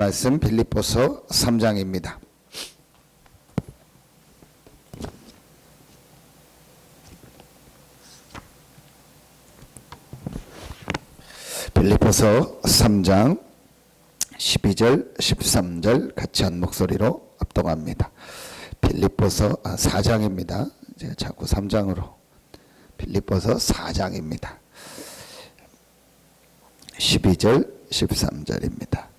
말씀 빌립보서 3장입니다. 빌립보서 3장 12절 13절 같이 한 목소리로 합독합니다. 빌립보서 4장입니다. 제가 자꾸 3장으로 빌립보서 4장입니다. 12절 13절입니다.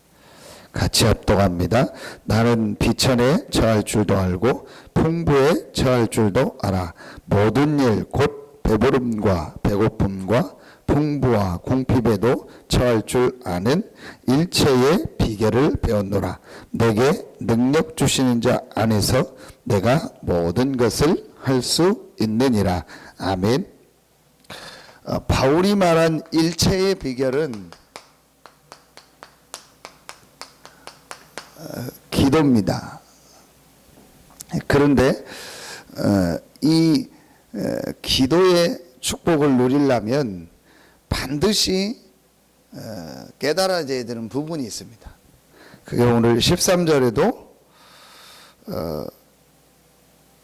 같이 합독합니다. 나는 비천에 처할 줄도 알고 풍부에 처할 줄도 알아. 모든 일 곧 배부름과 배고픔과 풍부와 궁핍에도 처할 줄 아는 일체의 비결을 배웠노라. 내게 능력 주시는 자 안에서 내가 모든 것을 할 수 있느니라. 아멘. 바울이 말한 일체의 비결은 기도입니다. 그런데 이 기도의 축복을 누리려면 반드시 깨달아져야 되는 부분이 있습니다. 그게 오늘 13절에도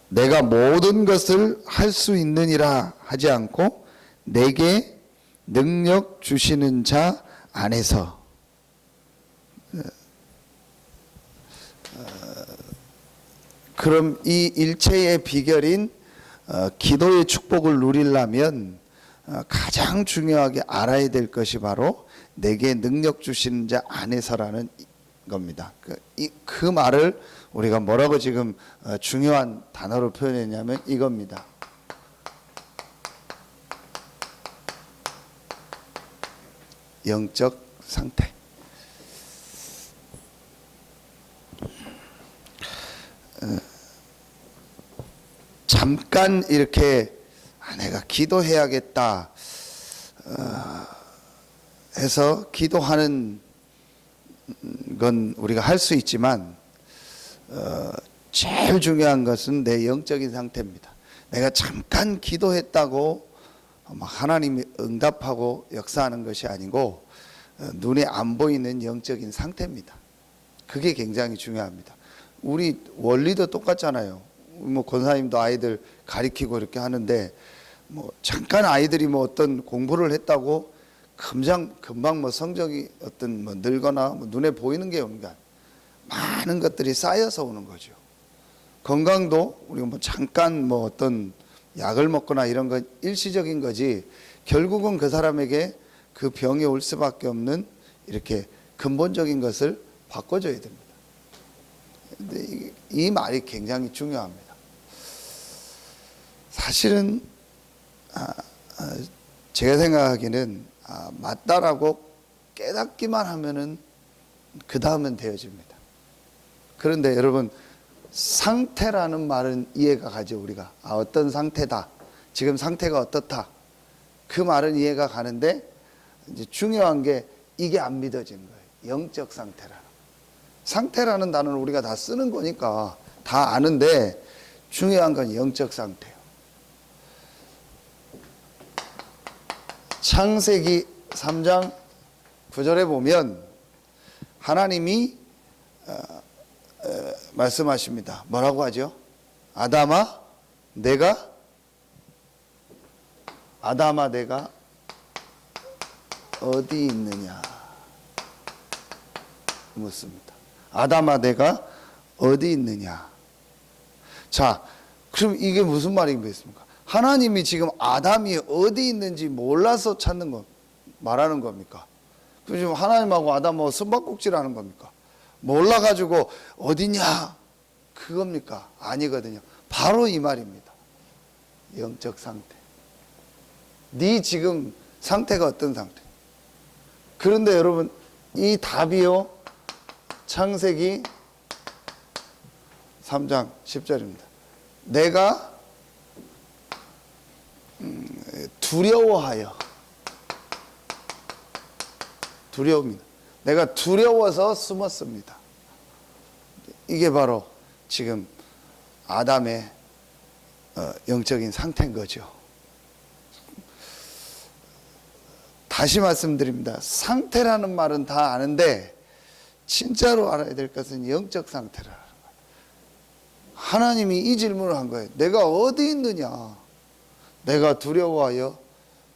내가 모든 것을 할 수 있느니라 하지 않고 내게 능력 주시는 자 안에서, 그럼 이 일체의 비결인 기도의 축복을 누리려면 가장 중요하게 알아야 될 것이 바로 내게 능력 주시는 자 안에서라는 겁니다. 그 말을 우리가 뭐라고 지금 중요한 단어로 표현했냐면 이겁니다. 영적 상태. 잠깐 이렇게 내가 기도해야겠다 해서 기도하는 건 우리가 할 수 있지만 제일 중요한 것은 내 영적인 상태입니다. 내가 잠깐 기도했다고 하나님이 응답하고 역사하는 것이 아니고 눈에 안 보이는 영적인 상태입니다. 그게 굉장히 중요합니다. 우리 원리도 똑같잖아요. 권사님도 아이들 가리키고 이렇게 하는데 잠깐 아이들이 어떤 공부를 했다고 금방 성적이 늘거나 눈에 보이는 게 오는 게 아니에요. 많은 것들이 쌓여서 오는 거죠. 건강도 우리가 잠깐 어떤 약을 먹거나 이런 건 일시적인 거지 결국은 그 사람에게 그 병이 올 수밖에 없는 이렇게 근본적인 것을 바꿔줘야 됩니다. 근데 이 말이 굉장히 중요합니다. 사실은 제가 생각하기에는 맞다라고 깨닫기만 하면은 그 다음은 되어집니다. 그런데 여러분, 상태라는 말은 이해가 가죠. 우리가 어떤 상태다, 지금 상태가 어떻다, 그 말은 이해가 가는데 이제 중요한 게 이게 안 믿어지는 거예요. 영적 상태라는 단어는 우리가 다 쓰는 거니까 다 아는데 중요한 건 영적 상태예요. 창세기 3장 9절에 보면 하나님이 말씀하십니다. 뭐라고 하죠? 아담아 내가 어디 있느냐 묻습니다. 아담아 내가 어디 있느냐. 자, 그럼 이게 무슨 말이겠습니까? 하나님이 지금 아담이 어디 있는지 몰라서 말하는 겁니까? 그럼 지금 하나님하고 아담하고 숨바꼭질하는 겁니까? 몰라가지고 어디냐 그겁니까? 아니거든요. 바로 이 말입니다. 영적 상태. 네 지금 상태가 어떤 상태? 그런데 여러분, 이 답이요, 창세기 3장 10절입니다. 내가 두려움이다. 내가 두려워서 숨었습니다. 이게 바로 지금 아담의 영적인 상태인 거죠. 다시 말씀드립니다. 상태라는 말은 다 아는데 진짜로 알아야 될 것은 영적 상태를 알아요. 하나님이 이 질문을 한 거예요. 내가 어디 있느냐? 내가 두려워하여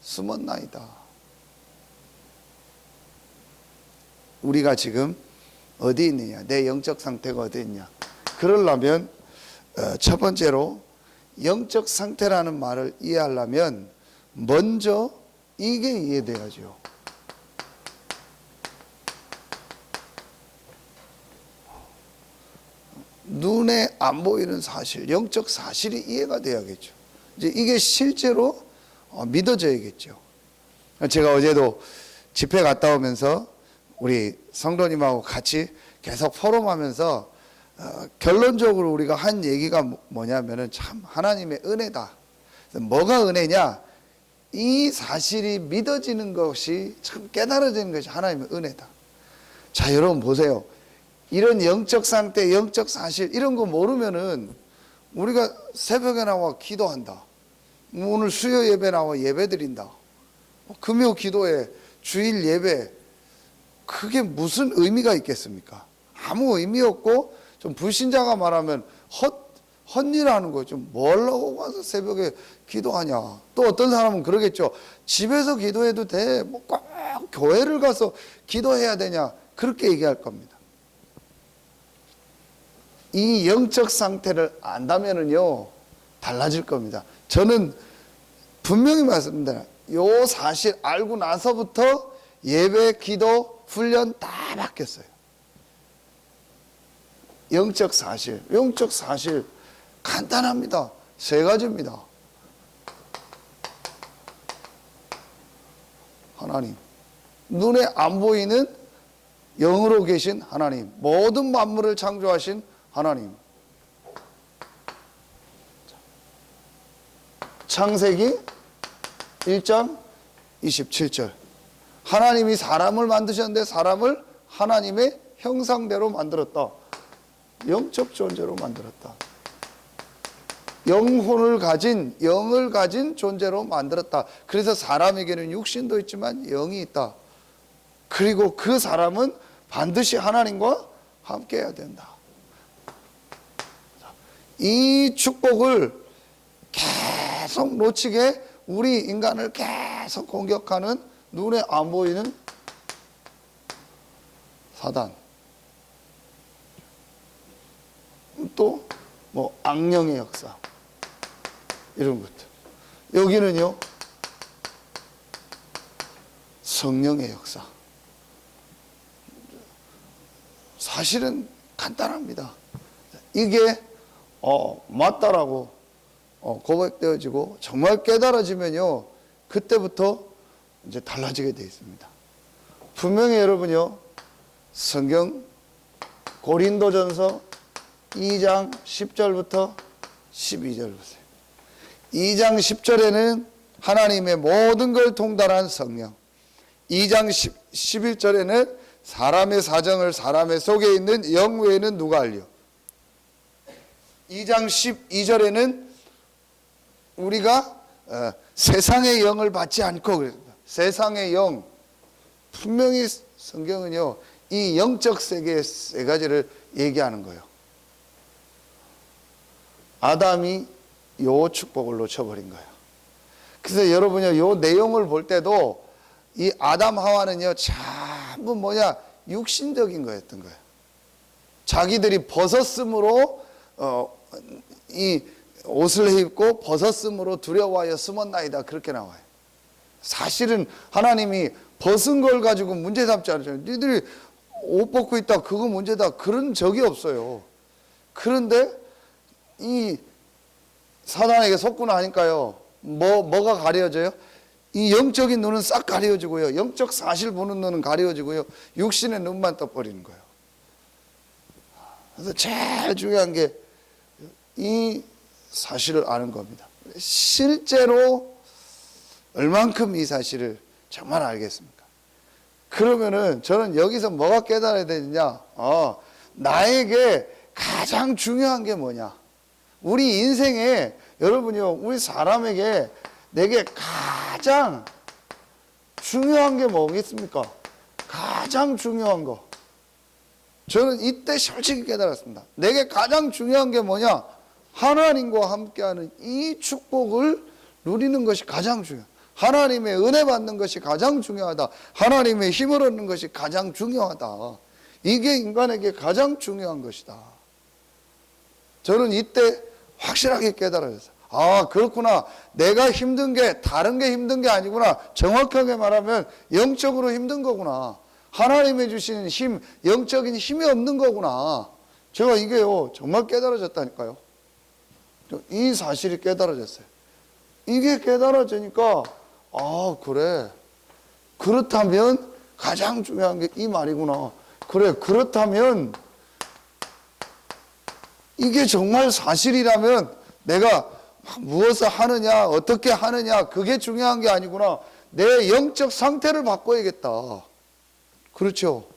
숨었나이다. 우리가 지금 어디 있느냐? 내 영적 상태가 어디 있냐? 그러려면 첫 번째로 영적 상태라는 말을 이해하려면 먼저 이게 이해돼야죠. 눈에 안 보이는 사실, 영적 사실이 이해가 돼야겠죠. 이제 이게 실제로 믿어져야겠죠. 제가 어제도 집회 갔다 오면서 우리 성도님하고 같이 계속 포럼하면서 결론적으로 우리가 한 얘기가 뭐냐면은 참 하나님의 은혜다. 뭐가 은혜냐? 이 사실이 믿어지는 것이 참 깨달아지는 것이 하나님의 은혜다. 자, 여러분 보세요. 이런 영적 상태, 영적 사실 이런 거 모르면은 우리가 새벽에 나와 기도한다. 오늘 수요 예배 나와 예배 드린다. 금요 기도회, 주일 예배, 그게 무슨 의미가 있겠습니까? 아무 의미 없고 좀 불신자가 말하면 헛일하는 거죠. 뭘로 와서 새벽에 기도하냐. 또 어떤 사람은 그러겠죠. 집에서 기도해도 돼. 뭐 꼭 교회를 가서 기도해야 되냐. 그렇게 얘기할 겁니다. 이 영적 상태를 안다면은요, 달라질 겁니다. 저는 분명히 말씀드립니다. 요 사실 알고 나서부터 예배, 기도, 훈련 다 바뀌었어요. 영적 사실 간단합니다. 세 가지입니다. 하나님, 눈에 안 보이는 영으로 계신 하나님, 모든 만물을 창조하신 하나님. 창세기 1장 27절. 하나님이 사람을 만드셨는데 사람을 하나님의 형상대로 만들었다. 영적 존재로 만들었다. 영을 가진 존재로 만들었다. 그래서 사람에게는 육신도 있지만 영이 있다. 그리고 그 사람은 반드시 하나님과 함께 해야 된다. 이 축복을 계속 놓치게 우리 인간을 계속 공격하는 눈에 안 보이는 사단, 또 뭐 악령의 역사, 이런 것들. 여기는요, 성령의 역사. 사실은 간단합니다. 이게 맞다라고 고백되어지고 정말 깨달아지면요, 그때부터 이제 달라지게 되어 있습니다. 분명히 여러분요, 성경 고린도전서 2장 10절부터 12절 보세요. 2장 10절에는 하나님의 모든 걸 통달한 성령, 2장 11절에는 사람의 사정을 사람의 속에 있는 영 외에는 누가 알려. 2장 12절에는 우리가 세상의 영을 받지 않고 그랬습니다. 세상의 영, 분명히 성경은요, 이 영적 세계의 세 가지를 얘기하는 거예요. 아담이 요 축복을 놓쳐버린 거예요. 그래서 여러분요, 요 내용을 볼 때도 이 아담 하와는요, 전부 육신적인 거였던 거예요. 자기들이 벗었으므로 이 옷을 입고 벗었으므로 두려워하여 숨었나이다, 그렇게 나와요. 사실은 하나님이 벗은 걸 가지고 문제 삼지 않으셨어요. 니들이 옷 벗고 있다, 그거 문제다, 그런 적이 없어요. 그런데 이 사단에게 속고 나니까요, 뭐가 가려져요? 이 영적인 눈은 싹 가려지고요, 영적 사실 보는 눈은 가려지고요, 육신의 눈만 떠버리는 거예요. 그래서 제일 중요한 게 이 사실을 아는 겁니다. 실제로 얼만큼 이 사실을 정말 알겠습니까? 그러면은 저는 여기서 뭐가 깨달아야 되느냐? 나에게 가장 중요한 게 뭐냐? 우리 인생에, 여러분요, 우리 사람에게 내게 가장 중요한 게 뭐겠습니까? 가장 중요한 거. 저는 이때 솔직히 깨달았습니다. 내게 가장 중요한 게 뭐냐? 하나님과 함께하는 이 축복을 누리는 것이 가장 중요해요. 하나님의 은혜 받는 것이 가장 중요하다. 하나님의 힘을 얻는 것이 가장 중요하다. 이게 인간에게 가장 중요한 것이다. 저는 이때 확실하게 깨달았어요. 아, 그렇구나. 내가 힘든 게 다른 게 힘든 게 아니구나. 정확하게 말하면 영적으로 힘든 거구나. 하나님이 주시는 힘, 영적인 힘이 없는 거구나. 제가 이게요, 정말 깨달아졌다니까요. 이 사실이 깨달아졌어요. 이게 깨달아지니까, 아, 그래. 그렇다면 가장 중요한 게 이 말이구나. 그래, 그렇다면 이게 정말 사실이라면 내가 무엇을 하느냐, 어떻게 하느냐, 그게 중요한 게 아니구나. 내 영적 상태를 바꿔야겠다. 그렇죠.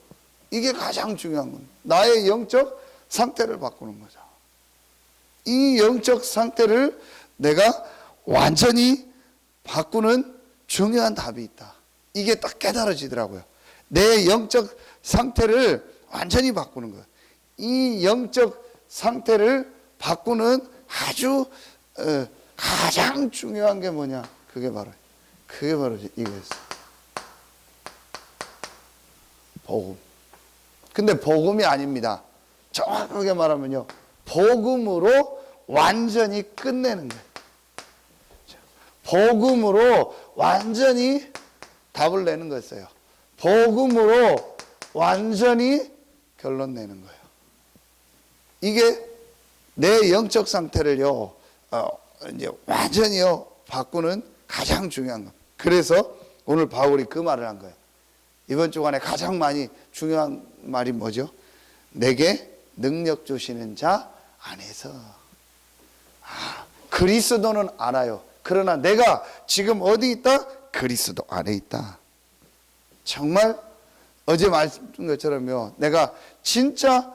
이게 가장 중요한 겁니다. 나의 영적 상태를 바꾸는 거죠. 이 영적 상태를 내가 완전히 바꾸는 중요한 답이 있다. 이게 딱 깨달아지더라고요. 내 영적 상태를 완전히 바꾸는 거예요. 이 영적 상태를 바꾸는 아주 가장 중요한 게 뭐냐? 그게 바로 이거였어요. 복음. 근데 복음이 아닙니다. 정확하게 말하면요, 복음으로 완전히 끝내는 거예요. 복음으로 완전히 답을 내는 거였어요. 복음으로 완전히 결론 내는 거예요. 이게 내 영적 상태를요, 이제 완전히요 바꾸는 가장 중요한 것. 그래서 오늘 바울이 그 말을 한 거예요. 이번 주간에 가장 많이 중요한 말이 뭐죠? 내게 능력 주시는 자 안에서. 그리스도는 알아요. 그러나 내가 지금 어디 있다? 그리스도 안에 있다. 정말 어제 말씀드린 것처럼요, 내가 진짜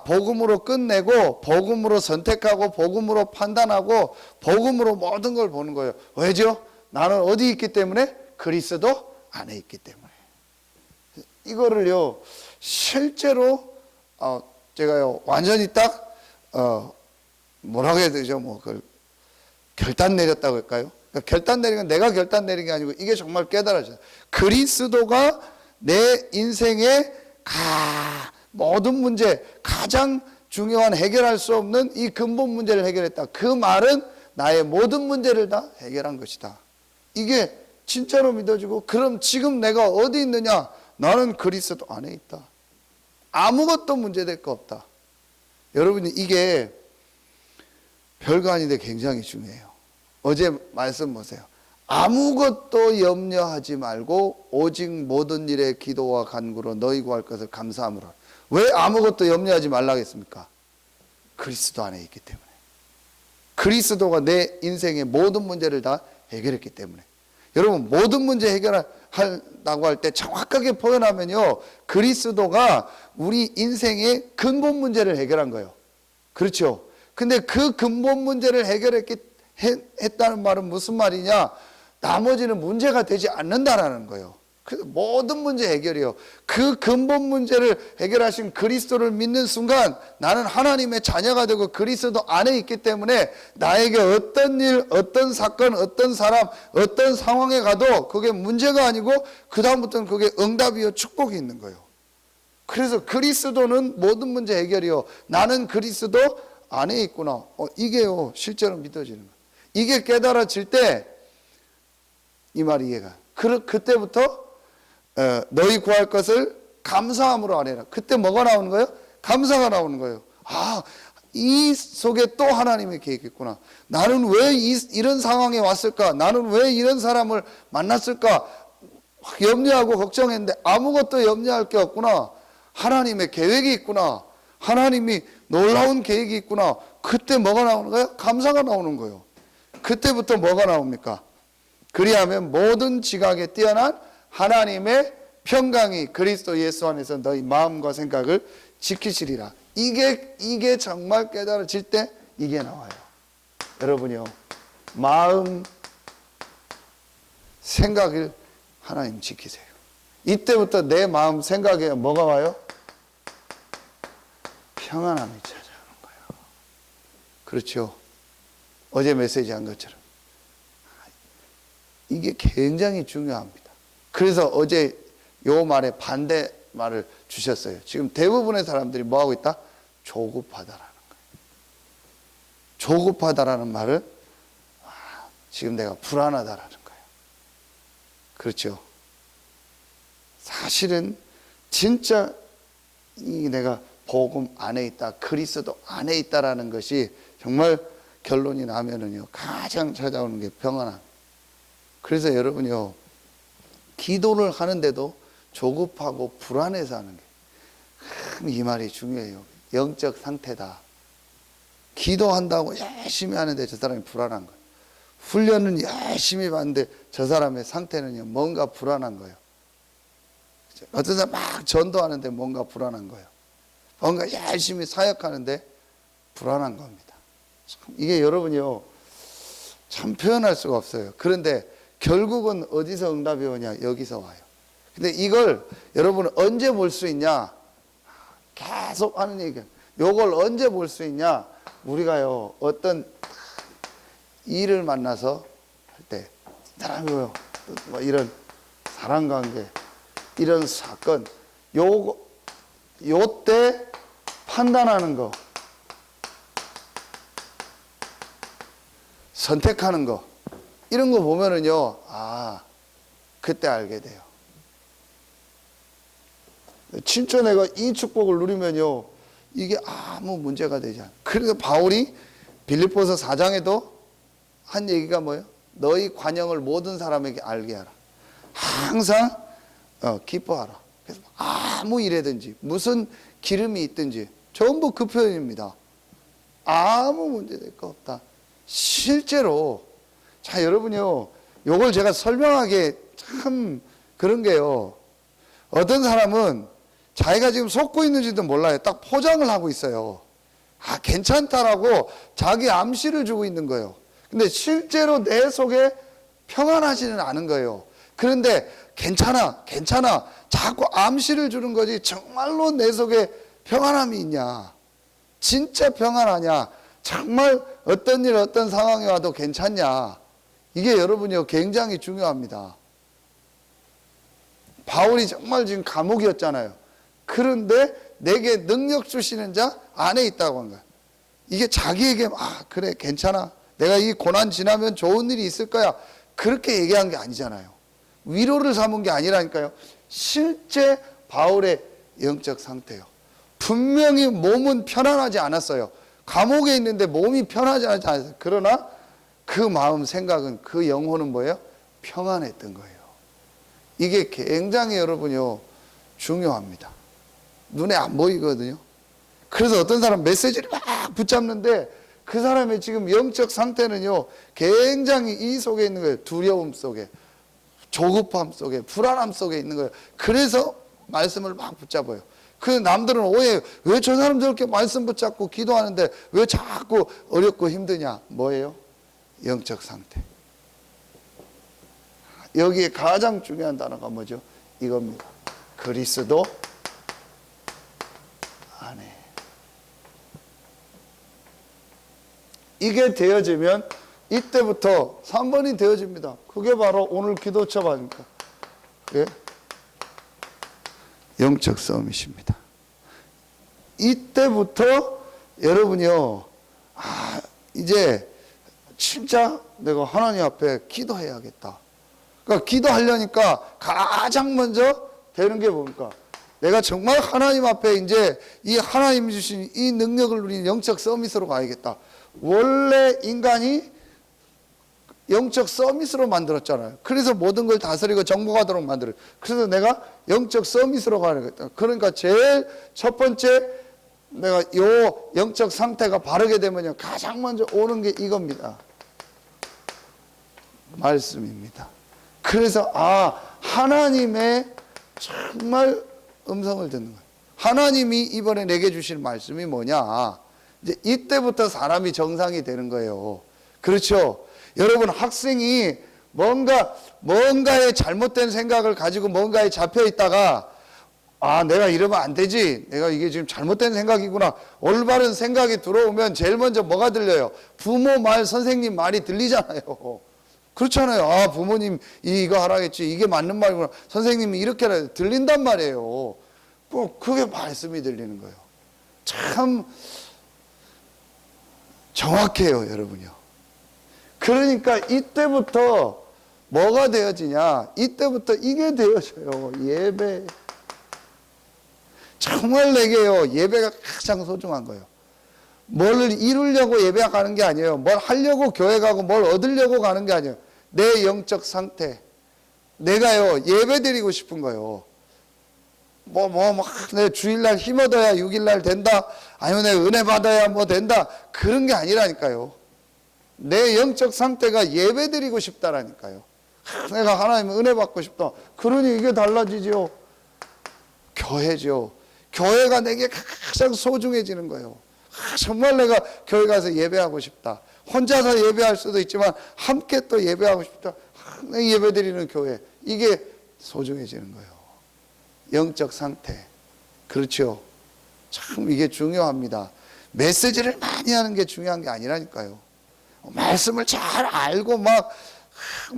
복음으로 끝내고 복음으로 선택하고 복음으로 판단하고 복음으로 모든 걸 보는 거예요. 왜죠? 나는 어디 있기 때문에? 그리스도 안에 있기 때문에. 이거를요 실제로 제가요 완전히 딱 뭐라고 해야 되죠? 뭐 그걸 결단 내렸다고 할까요? 그러니까 결단 내린 건 내가 결단 내린 게 아니고 이게 정말 깨달아져요. 그리스도가 내 인생의 모든 문제, 가장 중요한 해결할 수 없는 이 근본 문제를 해결했다. 그 말은 나의 모든 문제를 다 해결한 것이다. 이게 진짜로 믿어지고, 그럼 지금 내가 어디 있느냐? 나는 그리스도 안에 있다. 아무것도 문제될 거 없다. 여러분이 이게 별거 아닌데 굉장히 중요해요. 어제 말씀 보세요. 아무것도 염려하지 말고 오직 모든 일에 기도와 간구로 너희 구할 것을 감사함으로. 왜 아무것도 염려하지 말라고 했습니까? 그리스도 안에 있기 때문에. 그리스도가 내 인생의 모든 문제를 다 해결했기 때문에. 여러분, 모든 문제 해결한다고 할 때 정확하게 표현하면요, 그리스도가 우리 인생의 근본 문제를 해결한 거예요. 그렇죠? 근데 그 근본 문제를 했다는 말은 무슨 말이냐? 나머지는 문제가 되지 않는다라는 거예요. 그 모든 문제 해결이요. 그 근본 문제를 해결하신 그리스도를 믿는 순간 나는 하나님의 자녀가 되고 그리스도 안에 있기 때문에 나에게 어떤 일, 어떤 사건, 어떤 사람, 어떤 상황에 가도 그게 문제가 아니고 그 다음부터는 그게 응답이요, 축복이 있는 거예요. 그래서 그리스도는 모든 문제 해결이요. 나는 그리스도 안에 있구나. 이게요 실제로 믿어지는 거예요. 이게 깨달아질 때 이 말이 이해가. 그때부터 너희 구할 것을 감사함으로 아뢰라. 그때 뭐가 나오는 거예요? 감사가 나오는 거예요. 이 속에 또 하나님의 계획이 있구나. 나는 왜 이런 상황에 왔을까? 나는 왜 이런 사람을 만났을까? 염려하고 걱정했는데 아무것도 염려할 게 없구나. 하나님의 계획이 있구나. 하나님이 놀라운 계획이 있구나. 그때 뭐가 나오는 거예요? 감사가 나오는 거예요. 그때부터 뭐가 나옵니까? 그리하면 모든 지각에 뛰어난 하나님의 평강이 그리스도 예수 안에서 너희 마음과 생각을 지키시리라. 이게 정말 깨달아질 때 이게 나와요. 여러분요, 마음, 생각을 하나님 지키세요. 이때부터 내 마음, 생각에 뭐가 와요? 평안함이 찾아오는 거예요. 그렇죠. 어제 메시지 한 것처럼. 이게 굉장히 중요합니다. 그래서 어제 요 말에 반대 말을 주셨어요. 지금 대부분의 사람들이 뭐하고 있다? 조급하다라는 거예요. 조급하다라는 말은 지금 내가 불안하다라는 거예요. 그렇죠. 사실은 진짜 이 내가 복음 안에 있다, 그리스도 안에 있다라는 것이 정말 결론이 나면은요, 가장 찾아오는 게 평안함. 그래서 여러분요, 기도를 하는데도 조급하고 불안해서 하는 게, 이 말이 중요해요. 영적 상태다. 기도한다고 열심히 하는데 저 사람이 불안한 거예요. 훈련은 열심히 받는데 저 사람의 상태는요, 뭔가 불안한 거예요. 어떤 사람 막 전도하는데 뭔가 불안한 거예요. 뭔가 열심히 사역하는데 불안한 겁니다. 참 이게 여러분이요, 참 표현할 수가 없어요. 그런데 결국은 어디서 응답이 오냐? 여기서 와요. 근데 이걸 여러분은 언제 볼 수 있냐? 계속 하는 얘기야. 요걸 언제 볼 수 있냐? 우리가요, 어떤 일을 만나서 할 때, 사람이요, 뭐 이런 사랑관계, 이런 사건, 요때 판단하는 거, 선택하는 거, 이런 거 보면은요, 그때 알게 돼요. 진짜 내가 이 축복을 누리면요, 이게 아무 문제가 되지 않아요. 그래서 바울이 빌립보서 4장에도 한 얘기가 뭐예요? 너희 관영을 모든 사람에게 알게 하라. 항상 기뻐하라. 그래서 아무 일이든지 무슨 기름이 있든지 전부 그 표현입니다. 아무 문제될 거 없다. 실제로 자 여러분요, 요걸 제가 설명하기 참 그런 게요, 어떤 사람은 자기가 지금 속고 있는지도 몰라요. 딱 포장을 하고 있어요. 괜찮다라고 자기 암시를 주고 있는 거예요. 근데 실제로 내 속에 평안하지는 않은 거예요. 그런데 괜찮아 자꾸 암시를 주는 거지, 정말로 내 속에 평안함이 있냐? 진짜 평안하냐? 정말 어떤 일 어떤 상황이 와도 괜찮냐? 이게 여러분이요, 굉장히 중요합니다. 바울이 정말 지금 감옥이었잖아요. 그런데 내게 능력 주시는 자 안에 있다고 한 거야. 이게 자기에게 그래 괜찮아, 내가 이 고난 지나면 좋은 일이 있을 거야, 그렇게 얘기한 게 아니잖아요. 위로를 삼은 게 아니라니까요. 실제 바울의 영적 상태요. 분명히 몸은 편안하지 않았어요. 감옥에 있는데 몸이 편하지 않았어요. 그러나 그 마음 생각은, 그 영혼은 뭐예요? 평안했던 거예요. 이게 굉장히 여러분요, 중요합니다. 눈에 안 보이거든요. 그래서 어떤 사람 메시지를 막 붙잡는데 그 사람의 지금 영적 상태는요, 굉장히 이 속에 있는 거예요. 두려움 속에, 조급함 속에, 불안함 속에 있는 거예요. 그래서 말씀을 막 붙잡아요. 그 남들은 오해해요. 왜 저 사람 저렇게 말씀 붙잡고 기도하는데 왜 자꾸 어렵고 힘드냐? 뭐예요? 영적 상태. 여기에 가장 중요한 단어가 뭐죠? 이겁니다. 그리스도 안에. 이게 되어지면 이때부터 3번이 되어집니다. 그게 바로 오늘 기도처 아닙니까? 예? 영적 싸움이십니다. 이때부터 여러분이요, 이제 진짜 내가 하나님 앞에 기도해야겠다. 그러니까 기도하려니까 가장 먼저 되는 게 뭡니까? 내가 정말 하나님 앞에 이제 이 하나님이 주신 이 능력을 누린 영적 서밋으로 가야겠다. 원래 인간이 영적 서밋으로 만들었잖아요. 그래서 모든 걸 다스리고 정복하도록 만들어요. 그래서 내가 영적 서밋으로 가야겠다. 그러니까 제일 첫 번째 내가 요 영적 상태가 바르게 되면요, 가장 먼저 오는 게 이겁니다. 말씀입니다. 그래서 하나님의 정말 음성을 듣는 거예요. 하나님이 이번에 내게 주실 말씀이 뭐냐? 이제 이때부터 사람이 정상이 되는 거예요. 그렇죠? 여러분, 학생이 뭔가의 잘못된 생각을 가지고 뭔가에 잡혀 있다가 아, 내가 이러면 안 되지. 내가 이게 지금 잘못된 생각이구나. 올바른 생각이 들어오면 제일 먼저 뭐가 들려요? 부모 말, 선생님 말이 들리잖아요. 그렇잖아요. 아, 부모님 이거 하라겠지. 이게 맞는 말이구나. 선생님이 이렇게 하라. 들린단 말이에요. 꼭 그게 말씀이 들리는 거예요. 참 정확해요, 여러분요. 그러니까 이때부터 뭐가 되어지냐? 이때부터 이게 되어져요. 예배. 정말 내게요, 예배가 가장 소중한 거예요. 뭘 이루려고 예배 가는 게 아니에요. 뭘 하려고 교회 가고 뭘 얻으려고 가는 게 아니에요. 내 영적 상태. 내가요, 예배 드리고 싶은 거예요. 내 주일날 힘 얻어야 6일날 된다. 아니면 내 은혜 받아야 뭐 된다. 그런 게 아니라니까요. 내 영적 상태가 예배 드리고 싶다라니까요. 내가 하나님 은혜 받고 싶다. 그러니 이게 달라지죠. 교회죠. 교회가 내게 가장 소중해지는 거예요. 정말 내가 교회 가서 예배하고 싶다. 혼자서 예배할 수도 있지만 함께 또 예배하고 싶다. 예배 드리는 교회. 이게 소중해지는 거예요. 영적 상태. 그렇죠. 참 이게 중요합니다. 메시지를 많이 하는 게 중요한 게 아니라니까요. 말씀을 잘 알고 막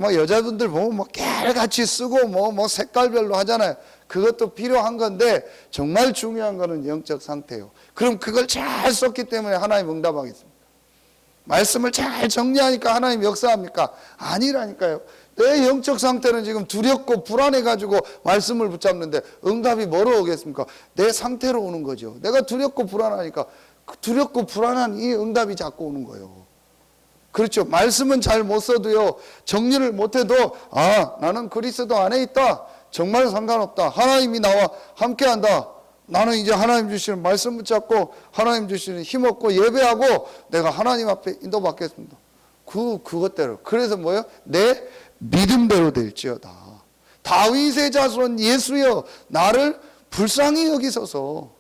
여자분들 보면 뭐 깨알같이 쓰고 뭐 색깔별로 하잖아요. 그것도 필요한 건데 정말 중요한 거는 영적 상태예요. 그럼 그걸 잘 썼기 때문에 하나님 응답하겠습니다. 말씀을 잘 정리하니까 하나님 역사합니까? 아니라니까요. 내 영적 상태는 지금 두렵고 불안해가지고 말씀을 붙잡는데 응답이 뭐로 오겠습니까? 내 상태로 오는 거죠. 내가 두렵고 불안하니까 두렵고 불안한 이 응답이 자꾸 오는 거예요. 그렇죠. 말씀은 잘 못 써도요, 정리를 못해도 아, 나는 그리스도 안에 있다. 정말 상관없다. 하나님이 나와 함께한다. 나는 이제 하나님 주시는 말씀 붙잡고 하나님 주시는 힘 얻고 예배하고 내가 하나님 앞에 인도받겠습니다. 그것대로. 그래서 뭐예요? 내 믿음대로 될지어다. 다윗의 자손 예수여, 나를 불쌍히 여기소서.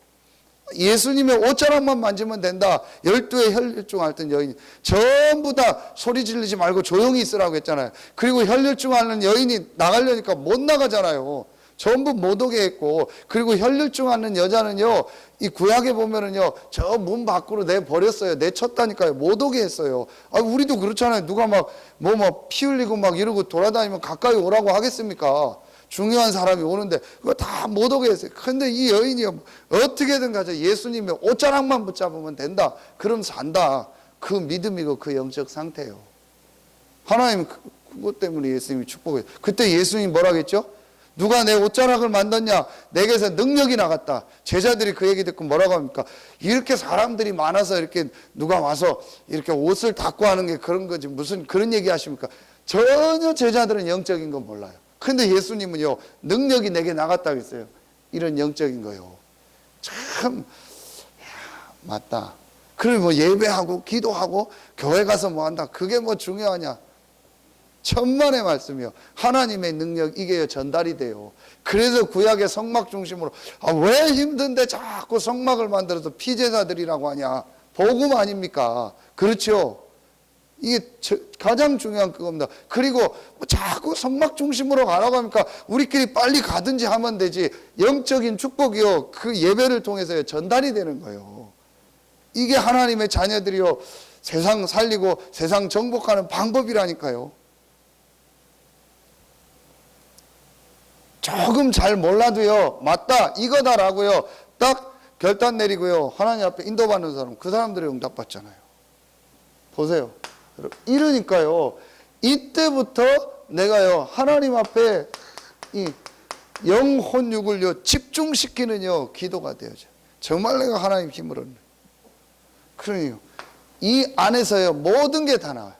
예수님의 옷자락만 만지면 된다. 12의 혈혈증 앓던 여인 전부 다 소리 지르지 말고 조용히 있으라고 했잖아요. 그리고 혈혈증 앓는 여인이 나가려니까 못 나가잖아요. 전부 못 오게 했고, 그리고 혈혈증 앓는 여자는요, 이 구약에 보면은요, 저 문 밖으로 내버렸어요. 내쳤다니까요. 못 오게 했어요. 아, 우리도 그렇잖아요. 누가 피 흘리고 막 이러고 돌아다니면 가까이 오라고 하겠습니까? 중요한 사람이 오는데 그거 다 못 오게 했어요. 근데 이 여인이요, 어떻게든 가서 예수님의 옷자락만 붙잡으면 된다. 그럼 산다. 그 믿음이고 그 영적 상태예요. 하나님 그것 때문에 예수님이 축복해요. 그때 예수님이 뭐라겠죠? 누가 내 옷자락을 만졌냐? 내게서 능력이 나갔다. 제자들이 그 얘기 듣고 뭐라고 합니까? 이렇게 사람들이 많아서 이렇게 누가 와서 이렇게 옷을 닦고 하는 게 그런 거지 무슨 그런 얘기 하십니까? 전혀 제자들은 영적인 건 몰라요. 근데 예수님은요, 능력이 내게 나갔다고 했어요. 이런 영적인 거요. 참 맞다. 그리고 뭐 예배하고 기도하고 교회 가서 뭐 한다. 그게 뭐 중요하냐? 천만의 말씀이요. 하나님의 능력 이게 전달이 돼요. 그래서 구약의 성막 중심으로 왜 힘든데 자꾸 성막을 만들어서 피제사들이라고 하냐? 복음 아닙니까? 그렇죠. 이게 가장 중요한 그겁니다. 그리고 뭐 자꾸 성막 중심으로 가라고 하니까 우리끼리 빨리 가든지 하면 되지. 영적인 축복이요, 그 예배를 통해서 전달이 되는 거예요. 이게 하나님의 자녀들이요, 세상 살리고 세상 정복하는 방법이라니까요. 조금 잘 몰라도요, 맞다 이거다라고요 딱 결단 내리고요 하나님 앞에 인도받는 사람, 그 사람들이 응답받잖아요. 보세요. 이러니까요, 이때부터 내가요 하나님 앞에 이 영혼육을요 집중시키는요 기도가 되어져. 정말 내가 하나님 힘을 얻는. 그러니요, 이 안에서요 모든 게 다 나와요.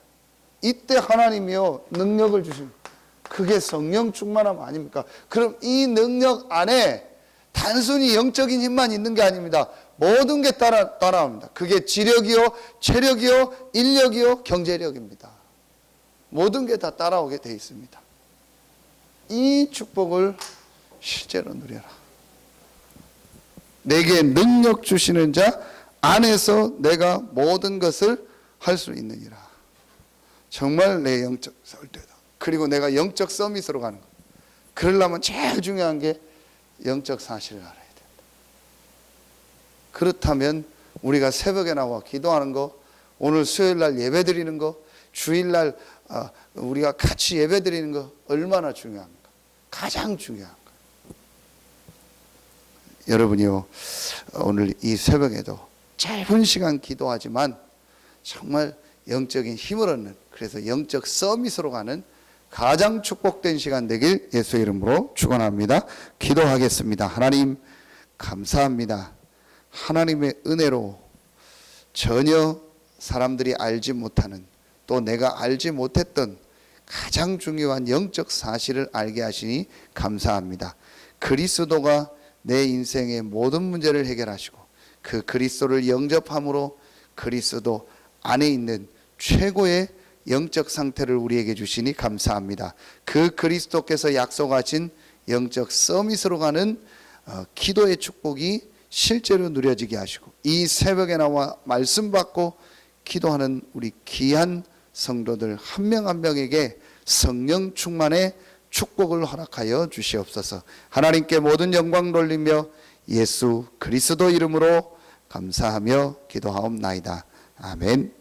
이때 하나님이요 능력을 주십니다. 그게 성령 충만함 아닙니까? 그럼 이 능력 안에 단순히 영적인 힘만 있는 게 아닙니다. 모든 게 따라옵니다. 그게 지력이요, 체력이요, 인력이요, 경제력입니다. 모든 게 다 따라오게 돼 있습니다. 이 축복을 실제로 누려라. 내게 능력 주시는 자 안에서 내가 모든 것을 할 수 있느니라. 정말 내 영적 설대다. 그리고 내가 영적 서밋으로 가는 것. 그러려면 제일 중요한 게 영적 사실을 알아야 된다. 그렇다면 우리가 새벽에 나와 기도하는 거, 오늘 수요일 날 예배 드리는 거, 주일 날 우리가 같이 예배 드리는 거 얼마나 중요합니까? 가장 중요한 거. 여러분이요, 오늘 이 새벽에도 짧은 시간 기도하지만 정말 영적인 힘을 얻는, 그래서 영적 서밋으로 가는 가장 축복된 시간 되길 예수의 이름으로 축원합니다. 기도하겠습니다. 하나님 감사합니다. 하나님의 은혜로 전혀 사람들이 알지 못하는, 또 내가 알지 못했던 가장 중요한 영적 사실을 알게 하시니 감사합니다. 그리스도가 내 인생의 모든 문제를 해결하시고 그 그리스도를 영접함으로 그리스도 안에 있는 최고의 영적 상태를 우리에게 주시니 감사합니다. 그 그리스도께서 약속하신 영적 서밋으로 가는 기도의 축복이 실제로 누려지게 하시고, 이 새벽에 나와 말씀 받고 기도하는 우리 귀한 성도들 한 명 한 명에게 성령 충만의 축복을 허락하여 주시옵소서. 하나님께 모든 영광 돌리며 예수 그리스도 이름으로 감사하며 기도하옵나이다. 아멘.